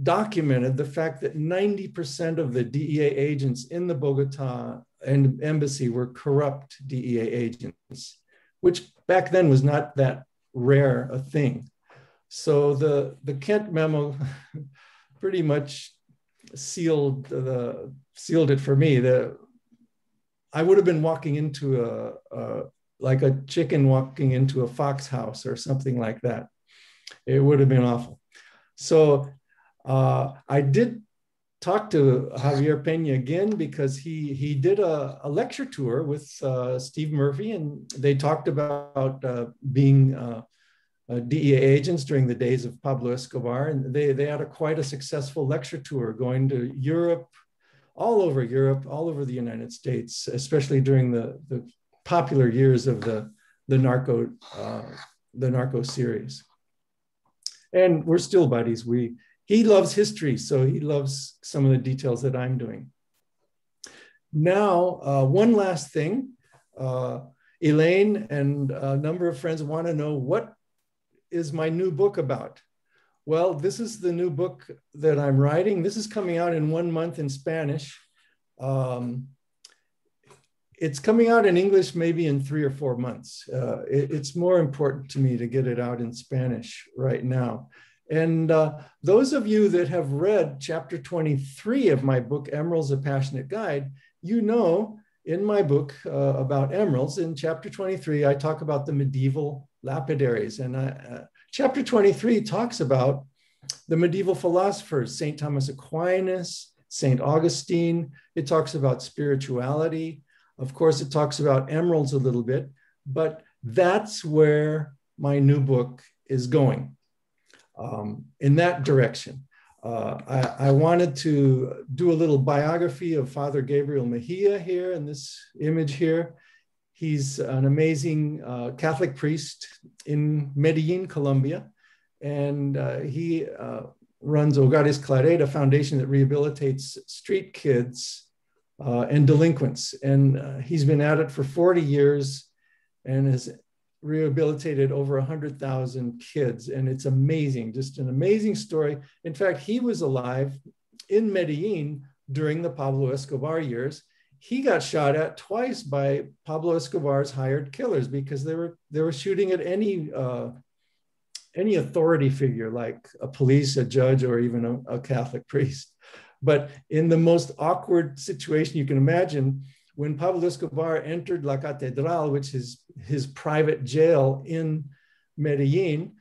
documented the fact that 90% of the DEA agents in the Bogota embassy were corrupt DEA agents, which back then was not that rare a thing. So the Kent memo pretty much sealed it for me. I would have been walking into like a chicken walking into a fox house or something like that. It would have been awful. So I did talk to Javier Peña again because he did a lecture tour with Steve Murphy, and they talked about being DEA agents during the days of Pablo Escobar. And they had quite a successful lecture tour going to Europe, all over the United States, especially during the popular years of the Narco series. And we're still buddies. He loves history, so he loves some of the details that I'm doing. Now, one last thing. Elaine and a number of friends want to know, what is my new book about? Well, this is the new book that I'm writing. This is coming out in 1 month in Spanish. It's coming out in English maybe in 3 or 4 months. It's more important to me to get it out in Spanish right now. And those of you that have read chapter 23 of my book, Emeralds, A Passionate Guide, you know in my book about emeralds, in chapter 23, I talk about the medieval lapidaries. And chapter 23 talks about the medieval philosophers, St. Thomas Aquinas, St. Augustine. It talks about spirituality. Of course, it talks about emeralds a little bit, but that's where my new book is going, in that direction. I wanted to do a little biography of Father Gabriel Mejia here in this image here. He's an amazing Catholic priest in Medellin, Colombia. And he runs Hogares Claret, a foundation that rehabilitates street kids and delinquents. And he's been at it for 40 years and has rehabilitated over 100,000 kids. And it's amazing, just an amazing story. In fact, he was alive in Medellin during the Pablo Escobar years. He got shot at twice by Pablo Escobar's hired killers because they were shooting at any authority figure, like a police, a judge, or even a Catholic priest. But in the most awkward situation you can imagine, when Pablo Escobar entered La Catedral, which is his private jail in Medellin,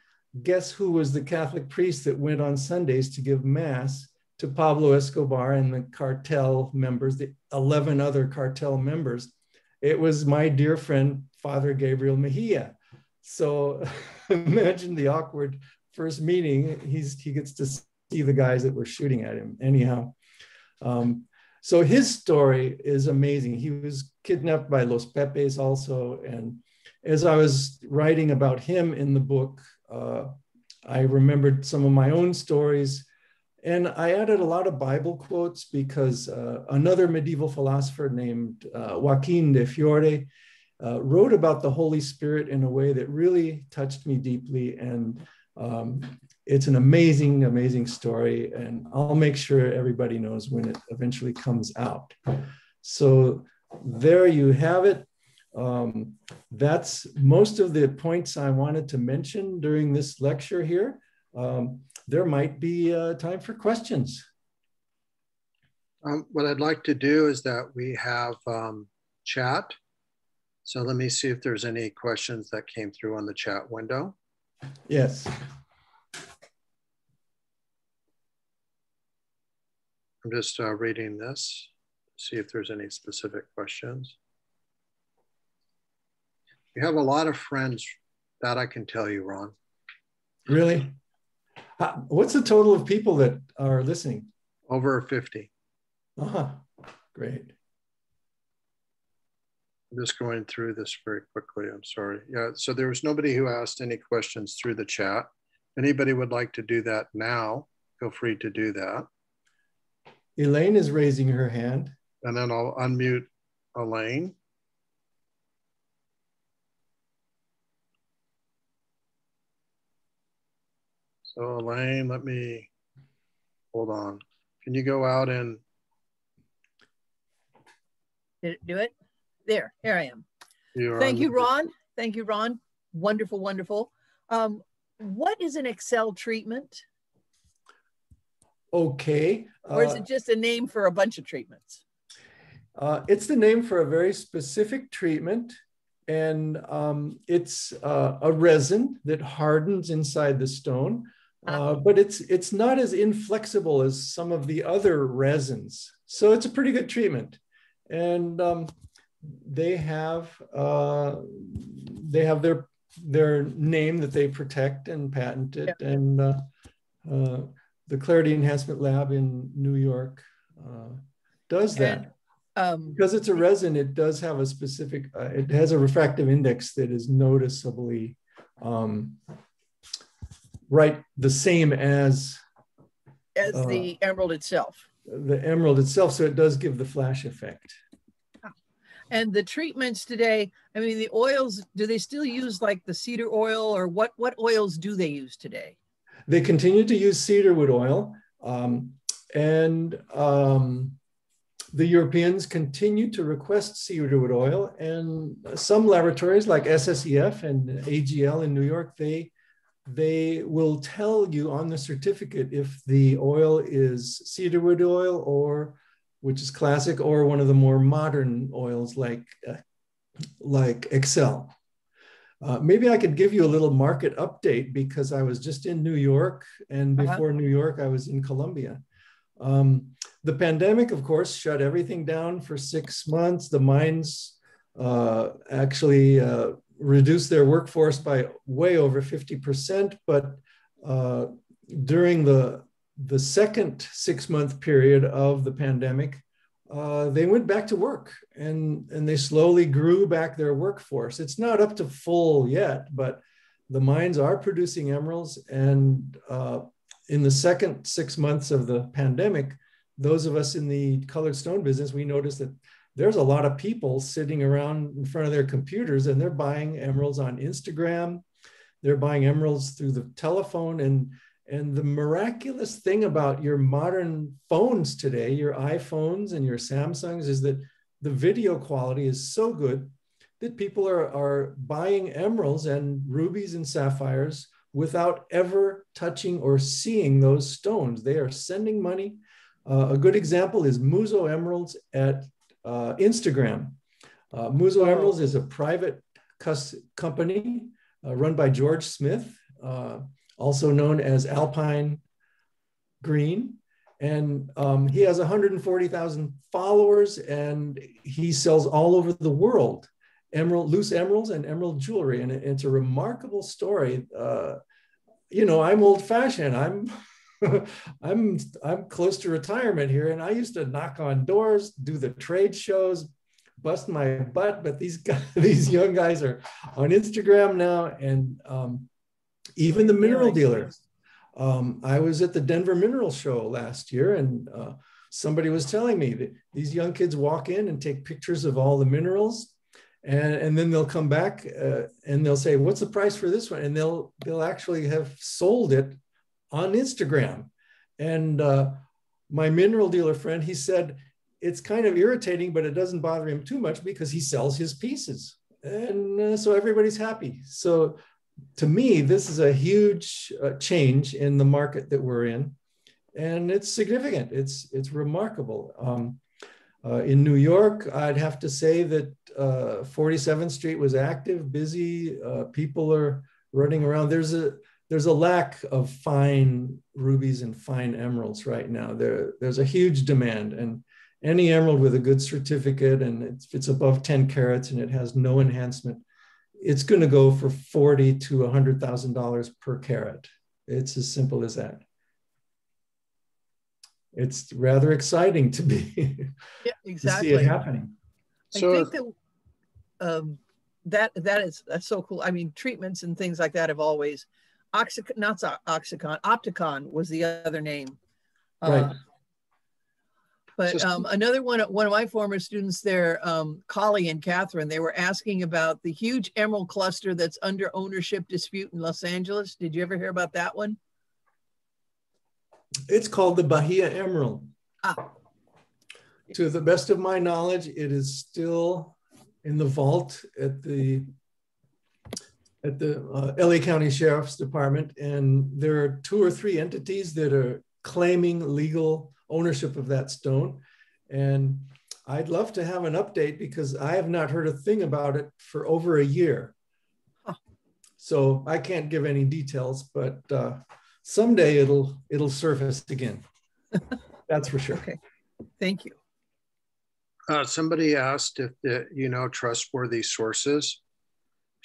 guess who was the Catholic priest that went on Sundays to give mass to Pablo Escobar and the cartel members, the 11 other cartel members? It was my dear friend, Father Gabriel Mejia. So imagine the awkward first meeting. He gets to see the guys that were shooting at him anyhow. So his story is amazing. He was kidnapped by Los Pepes also. And as I was writing about him in the book, I remembered some of my own stories. And I added a lot of Bible quotes because another medieval philosopher named Joaquin de Fiore wrote about the Holy Spirit in a way that really touched me deeply. And it's an amazing, amazing story. And I'll make sure everybody knows when it eventually comes out. So there you have it. That's most of the points I wanted to mention during this lecture here. There might be time for questions. What I'd like to do is that we have chat. So let me see if there's any questions that came through on the chat window. Yes. I'm just reading this, see if there's any specific questions. You have a lot of friends, that I can tell you, Ron. Really? What's the total of people that are listening? Over 50. Great. I'm just going through this very quickly. I'm sorry. Yeah, so there was nobody who asked any questions through the chat. If anybody would like to do that now, feel free to do that. Elaine is raising her hand. And then I'll unmute Elaine. So Elaine, let me, hold on. Can you go out and? Did it do it? There, here I am. You Thank you, Ron. Thank you, Ron. Wonderful, wonderful. What is an Excel treatment? Okay. Or is it just a name for a bunch of treatments? It's the name for a very specific treatment. and it's a resin that hardens inside the stone, but it's not as inflexible as some of the other resins. So it's a pretty good treatment. And they have their name that they protect and patent it. Yeah. And the Clarity Enhancement Lab in New York does that. Because it's a resin, it does have a specific, it has a refractive index that is noticeably right the same as the emerald itself. The emerald itself, so it does give the flash effect. And the treatments today, I mean, the oils, do they still use like the cedar oil, or what oils do they use today? They continue to use cedarwood oil, the Europeans continue to request cedarwood oil, and some laboratories like SSEF and AGL in New York, they will tell you on the certificate if the oil is cedarwood oil, or which is classic, or one of the more modern oils like Excel. Maybe I could give you a little market update, because I was just in New York, and before New York, I was in Colombia. The pandemic, of course, shut everything down for 6 months. The mines actually reduced their workforce by way over 50%. But during the second 6-month period of the pandemic, they went back to work, and they slowly grew back their workforce. It's not up to full yet, but the mines are producing emeralds. And in the second 6 months of the pandemic, those of us in the colored stone business, we noticed that there's a lot of people sitting around in front of their computers, and they're buying emeralds on Instagram. They're buying emeralds through the telephone. And the miraculous thing about your modern phones today, your iPhones and your Samsungs, is that the video quality is so good that people are buying emeralds and rubies and sapphires without ever touching or seeing those stones. They are sending money. A good example is Muzo Emeralds at Instagram. Muzo Emeralds is a private company run by George Smith, also known as Alpine Green. And he has 140,000 followers, and he sells all over the world loose emeralds and emerald jewelry. And it's a remarkable story. You know, I'm old fashioned. I'm close to retirement here, and I used to knock on doors, do the trade shows, bust my butt. But these young guys are on Instagram now, and even the mineral dealers. I was at the Denver Mineral Show last year, and somebody was telling me that these young kids walk in and take pictures of all the minerals, and then they'll come back and they'll say, "What's the price for this one?" And they'll actually have sold it on Instagram. And my mineral dealer friend, he said, it's kind of irritating, but it doesn't bother him too much because he sells his pieces. And so everybody's happy. So to me, this is a huge change in the market that we're in. And it's significant. It's remarkable. In New York, I'd have to say that 47th Street was active, busy. People are running around. There's a lack of fine rubies and fine emeralds right now. There's a huge demand, and any emerald with a good certificate, and it's above 10 carats and it has no enhancement, it's going to go for $40,000 to $100,000 per carat. It's as simple as that. It's rather exciting to be exactly. to see it happening. So I think that's so cool. I mean, treatments and things like that have always. Opticon was the other name. Right. But another one of my former students there, Collie and Catherine, they were asking about the huge emerald cluster that's under ownership dispute in Los Angeles. Did you ever hear about that one? It's called the Bahia Emerald. To the best of my knowledge, it is still in the vault at the LA County Sheriff's Department, and there are 2 or 3 entities that are claiming legal ownership of that stone. And I'd love to have an update because I have not heard a thing about it for over a year. Huh. So I can't give any details, but someday it'll surface again. That's for sure. Okay, thank you. Somebody asked if you know trustworthy sources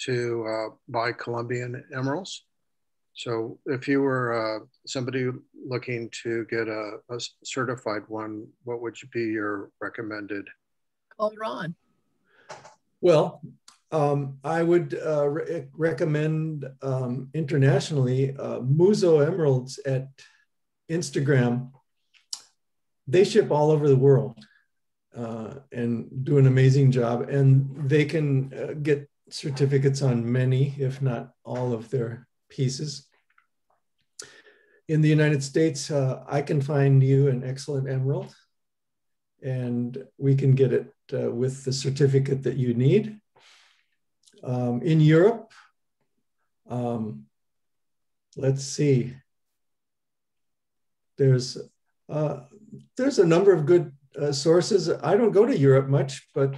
to buy Colombian emeralds. So if you were somebody looking to get a certified one, what would be your recommended? Call Ron. Well, I would recommend internationally Muzo Emeralds at Instagram. They ship all over the world and do an amazing job. And they can get certificates on many, if not all of their pieces. In the United States, I can find you an excellent emerald and we can get it with the certificate that you need. In Europe, let's see, there's a number of good sources. I don't go to Europe much, but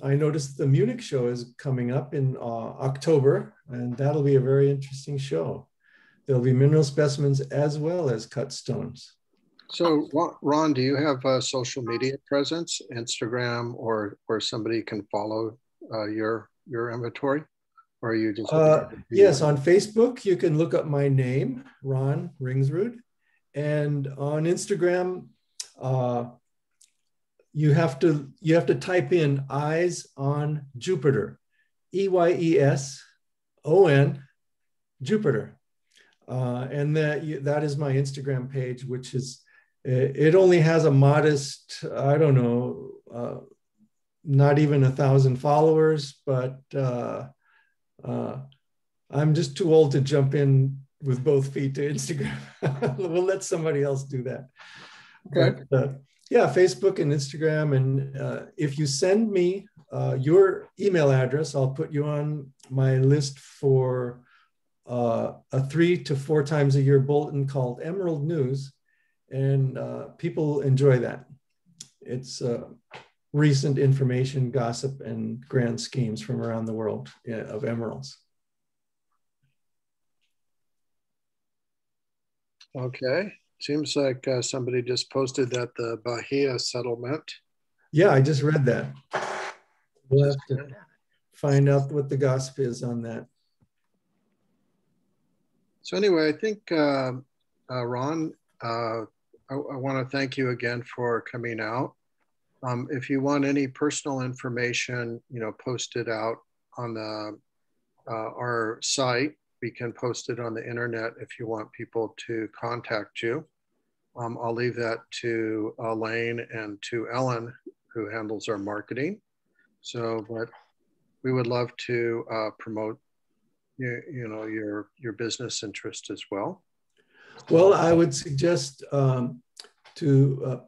I noticed the Munich show is coming up in October, and that'll be a very interesting show. There'll be mineral specimens as well as cut stones. So Ron, do you have a social media presence, Instagram, or where somebody can follow your inventory? Or are you just yes, on Facebook, you can look up my name, Ron Ringsrud. And on Instagram, you have to type in Eyes on Jupiter, EYESON Jupiter. And that is my Instagram page, which is, it only has a modest, I don't know, not even 1,000 followers, but I'm just too old to jump in with both feet to Instagram. We'll let somebody else do that. Okay. But, yeah, Facebook and Instagram. And if you send me your email address, I'll put you on my list for a 3 to 4 times a year bulletin called Emerald News. And people enjoy that. It's recent information, gossip, and grand schemes from around the world of emeralds. Okay. Seems like somebody just posted that the Bahia settlement. Yeah, I just read that. We'll have to find out what the gossip is on that. So anyway, I think, Ron, I want to thank you again for coming out. If you want any personal information, post it out on our site. We can post it on the internet if you want people to contact you. I'll leave that to Elaine and to Ellen, who handles our marketing. So, but we would love to promote your business interest as well. Well, I would suggest to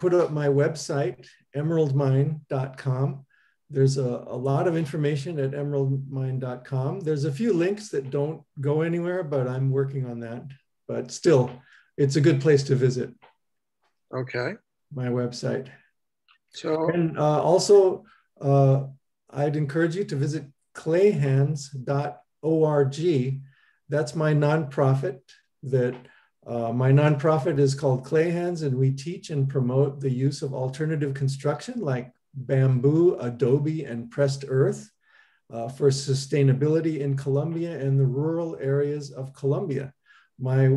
put up my website, emeraldmine.com. There's a lot of information at emeraldmine.com. There's a few links that don't go anywhere, but I'm working on that. But still, it's a good place to visit. Okay. My website. So, and also, I'd encourage you to visit clayhands.org. That's my nonprofit. My nonprofit is called Clay Hands, and we teach and promote the use of alternative construction like bamboo, adobe, and pressed earth for sustainability in Colombia and the rural areas of Colombia. My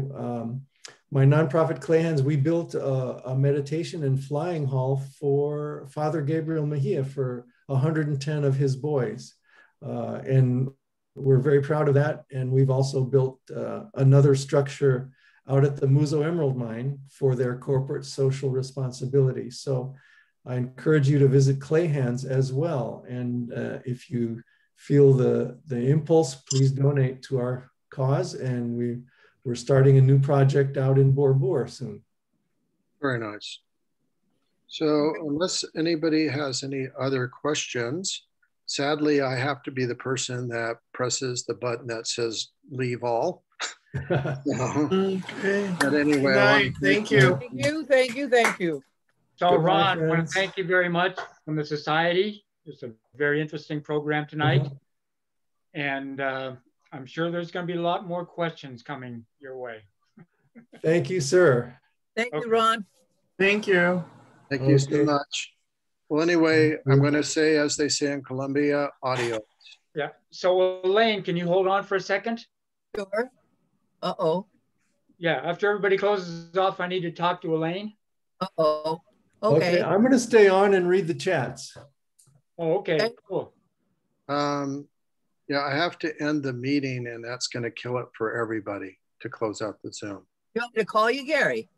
nonprofit Clay Hands, we built a meditation and flying hall for Father Gabriel Mejia for 110 of his boys. And we're very proud of that. And we've also built another structure out at the Muzo Emerald mine for their corporate social responsibility. So I encourage you to visit Clay Hands as well. And if you feel the impulse, please donate to our cause. And we're starting a new project out in Bor soon. Very nice. So unless anybody has any other questions, sadly, I have to be the person that presses the button that says leave all. Okay. But anyway, Thank you. Thank you. So Goodbye, Ron, I want friends. to thank you very much from the Society. It's a very interesting program tonight. And I'm sure there's going to be a lot more questions coming your way. Thank you, sir. Thank you, Ron. Thank you. Thank you so much. Well, anyway, I'm going to say, as they say in Colombia, audio. Yeah. So Elaine, can you hold on for a second? Sure. Uh-oh. Yeah. After everybody closes off, I need to talk to Elaine. Uh-oh. Okay. I'm going to stay on and read the chats. Oh, okay. Cool. Yeah, I have to end the meeting, and that's going to kill it for everybody to close out the Zoom. You want me to call you, Gary?